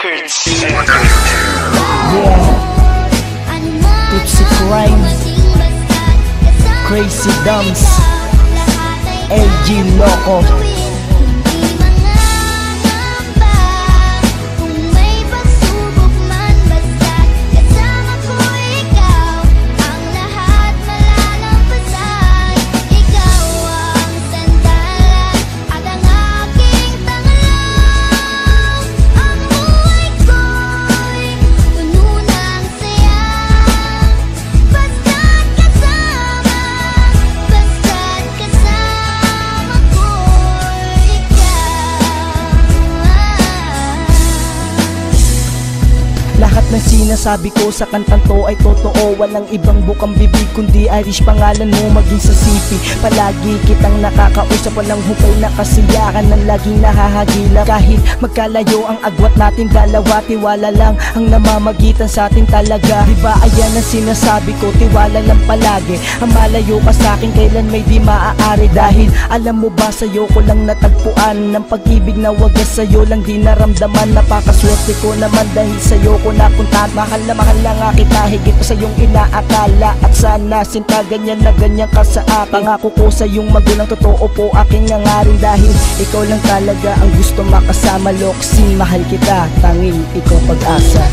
Records. Yeah, Tipsy Crime, Crazy Dumps, AG Loco. Lahat ng sinasabi ko sa kantang to ay totoo. Walang ibang bukang bibig kundi Irish pangalan mo maging sa CP. Palagi kitang nakakausap, walang hukay na kasiyakan ng laging nahahagilap. Kahit magkalayo ang agwat natin dalawa, tiwala lang ang namamagitan sa atin talaga. Diba ayan ang sinasabi ko, tiwala lang palagi. Ang malayo ka sa akin kailan may di maaari. Dahil alam mo ba sa'yo ko lang natagpuan ng pag-ibig na wagas sa'yo lang di naramdaman. Napakaswerte ko naman dahil sa'yo ko napunta. Mahal na nga kita, higit pa sa iyong inaakala. At sana sinta ganyan na ganyan ka sa akin. Pangako ko sa iyong magulang, totoo po aking nangarin. Dahil ikaw lang talaga ang gusto makasama. Loxy, mahal kita, tanging ikaw pag-asa.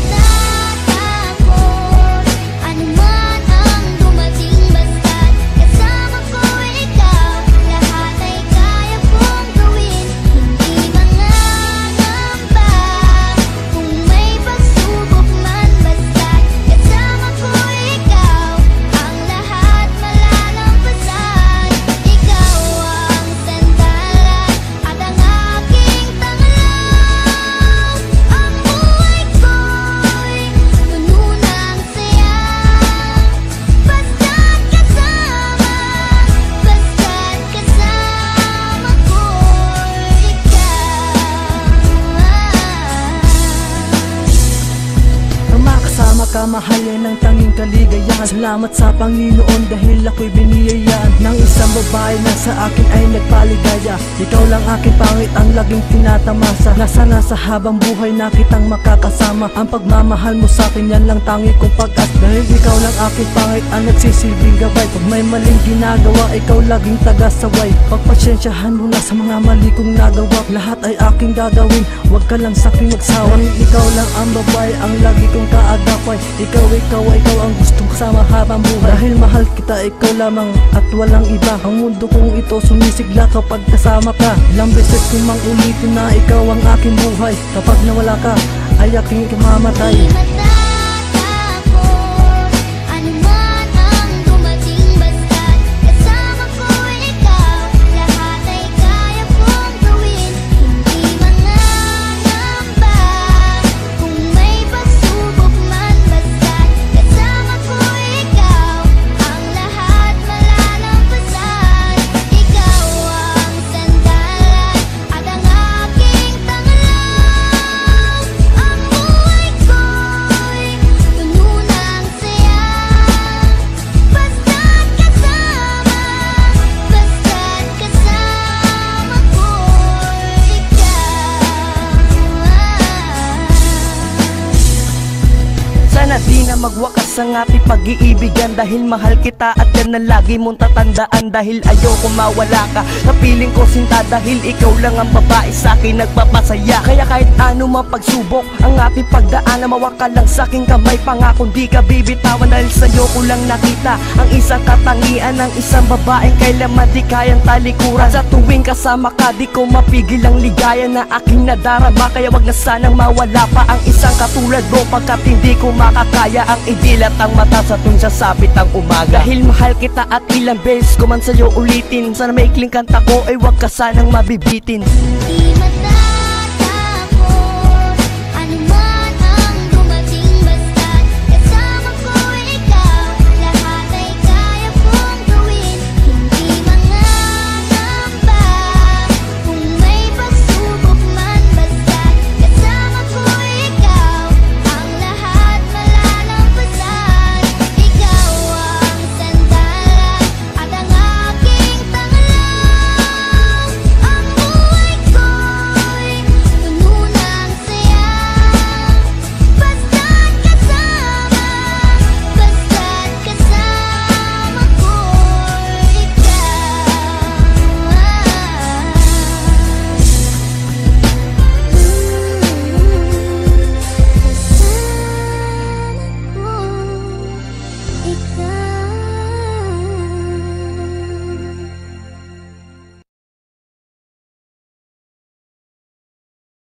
Mahal yan ang tanging kaligayahan. Salamat sa Panginoon dahil ako'y biniyayaan ng isang babae na sa akin ay nagpaligaya. Ikaw lang aking pangit ang laging tinatamasa. Nasana sa habang buhay na kitang makakasama. Ang pagmamahal mo sa akin yan lang tangi kong pag-as. Dahil ikaw lang aking pangit ang nagsisilbing gabay. Pag may maling ginagawa, ikaw laging taga-saway. Pagpasyensyahan mo na sa mga mali kong nagawa. Lahat ay aking gagawin, huwag ka lang sa aking magsawa. Dahil ikaw lang ang babae ang lagi kong kaagapay. Ikaw ang gustong kasama habang buhay. Dahil mahal kita, ikaw lamang at walang iba. Ang mundo kong ito sumisigla kapag kasama ka. Ilang beses kong mang ulitin na ikaw ang aking buhay. Kapag nawala ka, ay aking ikamamatay. Di na magwakas ang ating pag-iibigan. Dahil mahal kita at yan ang lagi mong tatandaan. Dahil ayoko mawala ka, kapiling ko sinta. Dahil ikaw lang ang babae sa akin nagpapasaya. Kaya kahit ano man pagsubok ang ating pagdaan, mawaka lang sa aking kamay. Pangakong di ka bibitawan dahil sa'yo ko lang nakita ang isang katangian ng isang babaeng kailanman di kayang talikuran. Sa tuwing kasama ka, di ko mapigil ang ligaya na aking nadarama. Kaya wag na sanang mawala pa ang isang katulad mo, pagkat hindi ko makakaya ang idilat ang mata sa tuwing sasapit ang umaga. Dahil mahal kita at ilang beses ko man sa'yo ulitin. Sana maikling kanta ko ay wag ka sanang mabibitin.